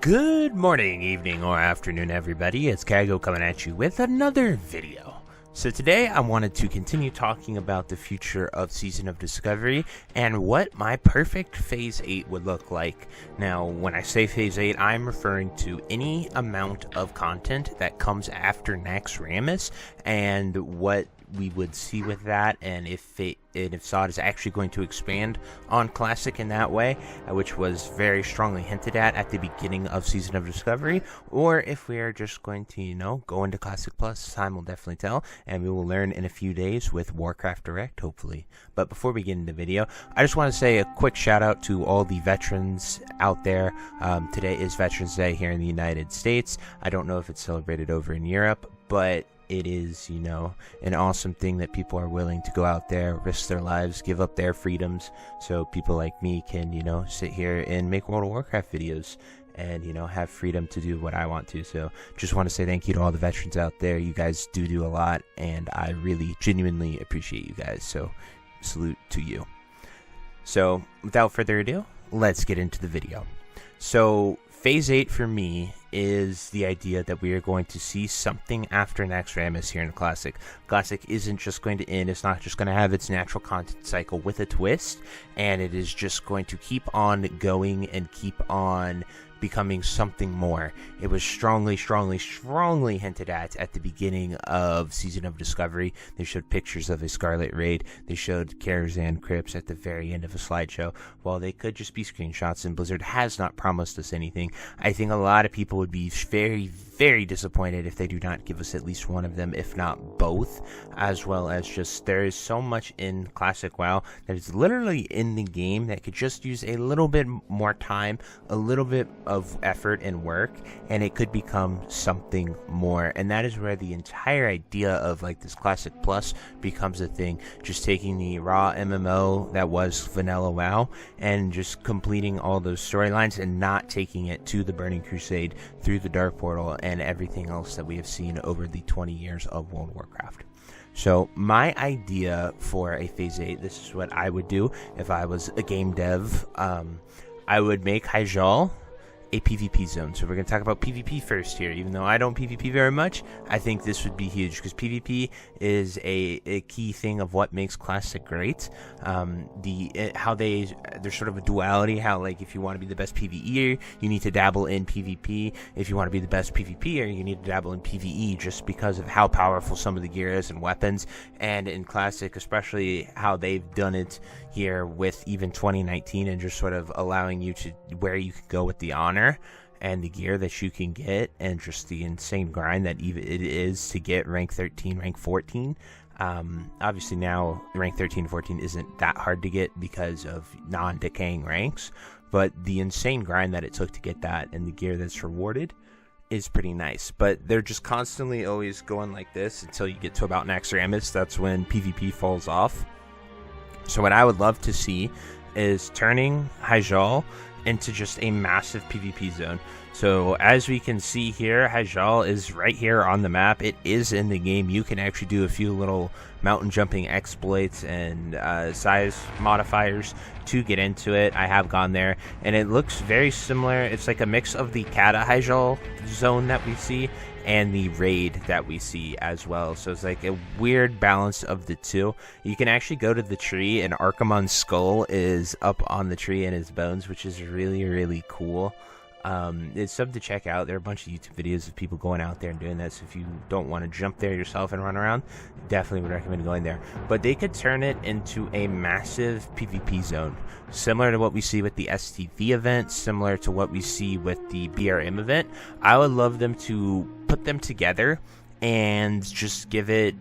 Good morning, evening, or afternoon, everybody. It's Kaghoe coming at you with another video. So today I wanted to continue talking about the future of Season of Discovery and what my perfect Phase 8 would look like. Now, when I say Phase 8, I'm referring to any amount of content that comes after Naxx and what we would see with that, and if SOD is actually going to expand on Classic in that way, which was very strongly hinted at the beginning of Season of Discovery, or if we are just going to, go into Classic Plus. Time will definitely tell, and we will learn in a few days with Warcraft Direct, hopefully. But before we get into the video, I just want to say a quick shout out to all the veterans out there. Today is Veterans Day here in the United States. I don't know if it's celebrated over in Europe, but it is, an awesome thing that people are willing to go out there, risk their lives, give up their freedoms, so people like me can, sit here and make World of Warcraft videos and, have freedom to do what I want to. So just want to say thank you to all the veterans out there. You guys do a lot, and I really genuinely appreciate you guys. So salute to you. So without further ado, let's get into the video. So Phase 8 for me is the idea that we are going to see something after Naxx here in Classic. Classic isn't just going to end, it's not just going to have its natural content cycle with a twist, and it is just going to keep on going and keep on becoming something more. It was strongly hinted at the beginning of Season of Discovery. They showed pictures of a Scarlet Raid. They showed Karazhan Crypts at the very end of a slideshow. While they could just be screenshots, and Blizzard has not promised us anything, I think a lot of people would be very disappointed if they do not give us at least one of them, if not both, as well as just there is so much in Classic WoW that is literally in the game that could just use a little bit more time, a little bit of effort and work, and it could become something more. And that is where the entire idea of this Classic Plus becomes a thing. Just taking the raw MMO that was vanilla WoW and just completing all those storylines and not taking it to the Burning Crusade through the Dark Portal and everything else that we have seen over the 20 years of World of Warcraft. So my idea for a Phase 8, this is what I would do if I was a game dev. I would make Hyjal a PvP zone. So we're going to talk about PvP first here. Even though I don't PvP very much, I think this would be huge because PvP is a key thing of what makes Classic great. There's sort of a duality, how if you want to be the best PvEer, you need to dabble in PvP. If you want to be the best PvPer, you need to dabble in PvE, just because of how powerful some of the gear is and weapons. And in Classic, especially how they've done it here with even 2019, and just sort of allowing you to where you can go with the honor and the gear that you can get, and just the insane grind that even it is to get rank 13, rank 14. Obviously now rank 13 and 14 isn't that hard to get because of non-decaying ranks, but the insane grind that it took to get that and the gear that's rewarded is pretty nice. But they're just constantly always going like this until you get to about Naxx. That's when PvP falls off. So what I would love to see is turning Hyjal into just a massive PvP zone. So as we can see here, Hyjal is right here on the map. It is in the game. You can actually do a few little mountain jumping exploits and size modifiers to get into it. I have gone there, and it looks very similar. It's like a mix of the Kata Hyjal zone that we see and the raid that we see as well. So it's like a weird balance of the two. You can actually go to the tree, and Archimon's skull is up on the tree and his bones, which is really cool. It's something to check out. There are a bunch of YouTube videos of people going out there and doing that, so if you don't want to jump there yourself and run around, definitely would recommend going there. But they could turn it into a massive PvP zone, similar to what we see with the STV event, similar to what we see with the BRM event. I would love them to put them together and just give it,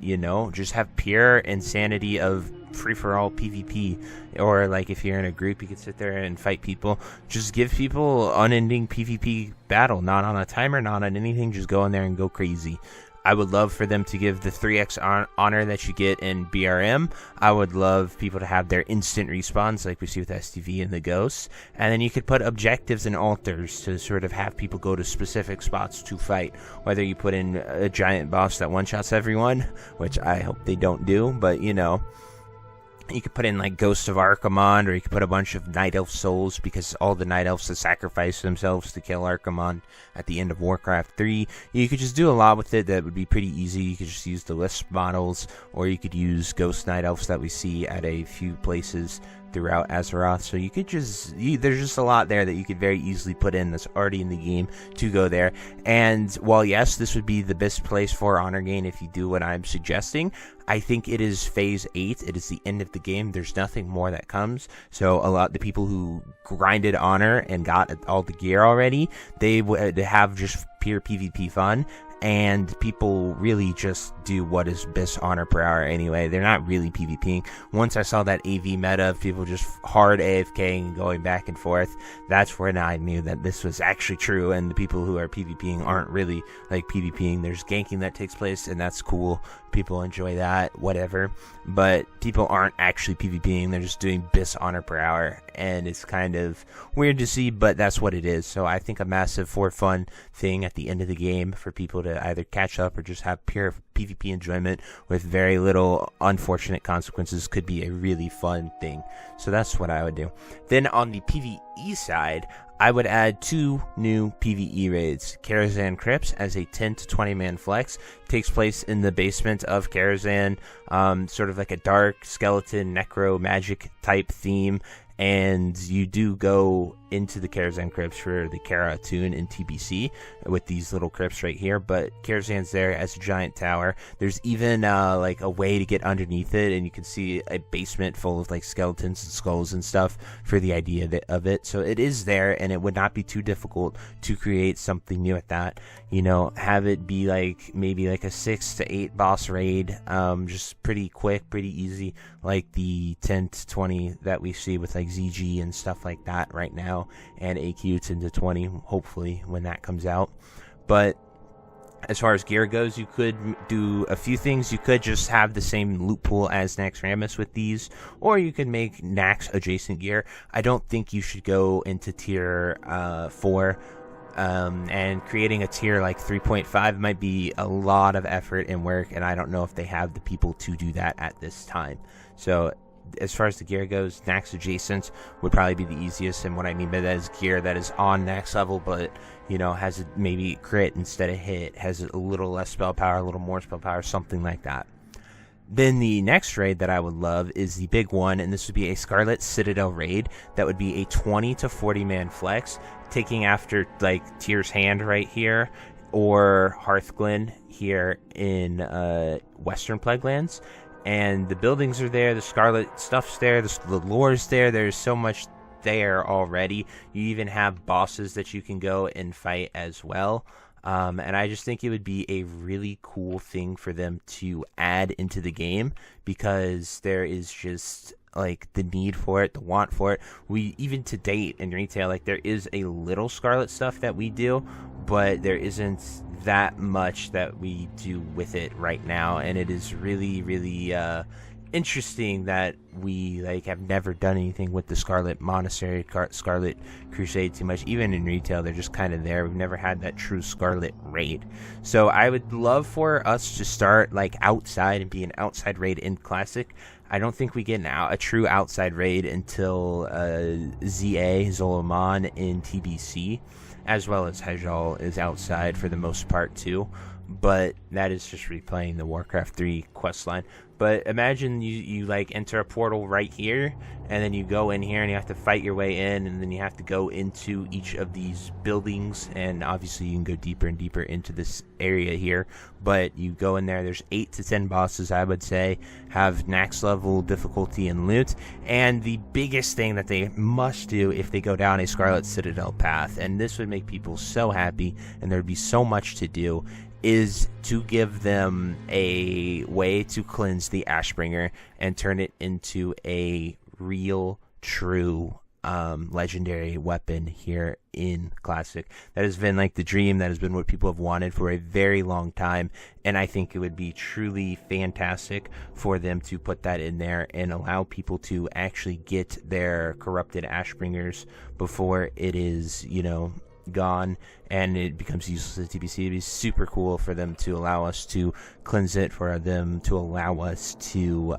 just have pure insanity of free-for-all PvP. Or if you're in a group, you could sit there and fight people. Just give people unending PvP battle, not on a timer, not on anything. Just go in there and go crazy. I would love for them to give the 3x honor that you get in BRM. I would love people to have their instant respawns like we see with STV and the Ghosts. And then you could put objectives and altars to sort of have people go to specific spots to fight. Whether you put in a giant boss that one-shots everyone, which I hope they don't do, but You could put in like Ghost of Archimond, or you could put a bunch of Night Elf souls, because all the Night Elves have sacrificed themselves to kill Archimond at the end of Warcraft 3. You could just do a lot with it that would be pretty easy. You could just use the Lisp models, or you could use Ghost Night Elves that we see at a few places throughout Azeroth. So you could there's just a lot there that you could very easily put in that's already in the game to go there. And while yes, this would be the best place for honor gain if you do what I'm suggesting, I think it is phase 8. It is the end of the game. There's nothing more that comes. So the people who grinded honor and got all the gear already, they would have just pure PvP fun. And people really just do what is best honor per hour anyway. They're not really PvPing. Once I saw that AV meta of people just hard AFKing and going back and forth, that's when I knew that this was actually true, and the people who are PvPing aren't really like PvPing. There's ganking that takes place, and that's cool. People enjoy that, whatever. But people aren't actually PvPing. They're just doing BIS honor per hour, and it's kind of weird to see, but that's what it is. So I think a massive for fun thing at the end of the game for people to either catch up or just have pure PvP enjoyment with very little unfortunate consequences could be a really fun thing. So that's what I would do. Then on the PvE side, I would add 2 new PvE raids. Karazhan Crypts as a 10 to 20 man flex. Takes place in the basement of Karazhan, sort of like a dark skeleton necro magic type theme. And you do go into the Karazhan Crypts for the Kara tune in TBC with these little crypts right here, but Karazhan's there as a giant tower. There's even like a way to get underneath it, and you can see a basement full of like skeletons and skulls and stuff for the idea of it. So it is there, and it would not be too difficult to create something new at that. You know, have it be like maybe like a 6 to 8 boss raid, just pretty quick, pretty easy, like the 10 to 20 that we see with like ZG and stuff like that right now, and AQ 10 to 20 hopefully when that comes out. But as far as gear goes, you could do a few things. You could just have the same loot pool as Naxx Rammus with these, or you could make Naxx adjacent gear. I don't think you should go into tier 4, and creating a tier like 3.5 might be a lot of effort and work, and I don't know if they have the people to do that at this time. So as far as the gear goes, Naxx adjacent would probably be the easiest, and what I mean by that is gear that is on Naxx level, but you know, has maybe crit instead of hit, has a little less spell power, a little more spell power, something like that. Then the next raid that I would love is the big one, and this would be a Scarlet Citadel raid that would be a 20 to 40 man flex, taking after like Tyr's Hand right here, or Hearthglen here in Western Plaguelands. And the buildings are there, the Scarlet stuff's there, the lore's there, there's so much there already. You even have bosses that you can go and fight as well. And I just think it would be a really cool thing for them to add into the game, because there is just like the need for it, the want for it. We even to date in retail, like there is a little Scarlet stuff that we do, but there isn't that much that we do with it right now, and it is really interesting that we like have never done anything with the Scarlet Monastery, Scarlet Crusade too much. Even in retail, they're just kind of there. We've never had that true Scarlet raid. So I would love for us to start like outside and be an outside raid in Classic. I don't think we get a true outside raid until ZA Zoloman in TBC, as well as Hejal is outside for the most part too. But that is just replaying the Warcraft 3 questline. But imagine you like enter a portal right here, and then you go in here and you have to fight your way in, and then you have to go into each of these buildings, and obviously you can go deeper and deeper into this area here. But you go in there, there's 8 to 10 bosses, I would say, have Naxx level difficulty and loot. And the biggest thing that they must do if they go down a Scarlet Citadel path, and this would make people so happy, and there'd be so much to do, is to give them a way to cleanse the Ashbringer and turn it into a real, true, legendary weapon here in Classic. That has been like the dream. That has been what people have wanted for a very long time, and I think it would be truly fantastic for them to put that in there and allow people to actually get their corrupted Ashbringers before it is, you know, gone and it becomes useless at TBC. It'd be super cool for them to allow us to cleanse it, for them to allow us to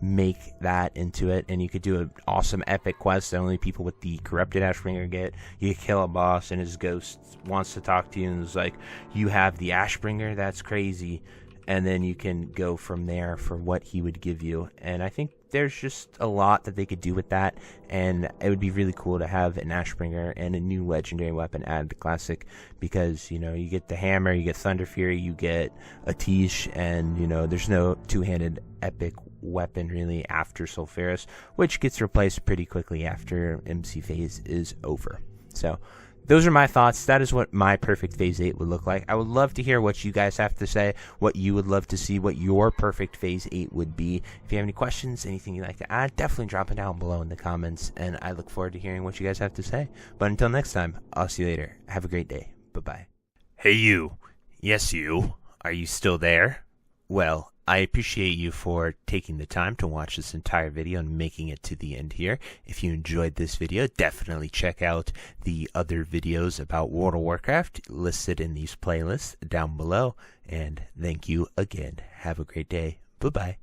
make that into it, and you could do an awesome epic quest that only people with the corrupted Ashbringer get. You kill a boss and his ghost wants to talk to you and is like, you have the Ashbringer? That's crazy. And then you can go from there for what he would give you. And I think there's just a lot that they could do with that, and it would be really cool to have an Ashbringer and a new legendary weapon added to Classic, because, you know, you get the hammer, you get Thunder Fury, you get a Tish, and, you know, there's no two-handed epic weapon really after Sulfuras, which gets replaced pretty quickly after MC phase is over. So those are my thoughts. That is what my perfect Phase 8 would look like. I would love to hear what you guys have to say, what you would love to see, what your perfect Phase 8 would be. If you have any questions, anything you'd like to add, definitely drop it down below in the comments, and I look forward to hearing what you guys have to say. But until next time, I'll see you later. Have a great day. Bye-bye. Hey you. Yes you. Are you still there? Well, I appreciate you for taking the time to watch this entire video and making it to the end here. If you enjoyed this video, definitely check out the other videos about World of Warcraft listed in these playlists down below. And thank you again. Have a great day. Bye-bye.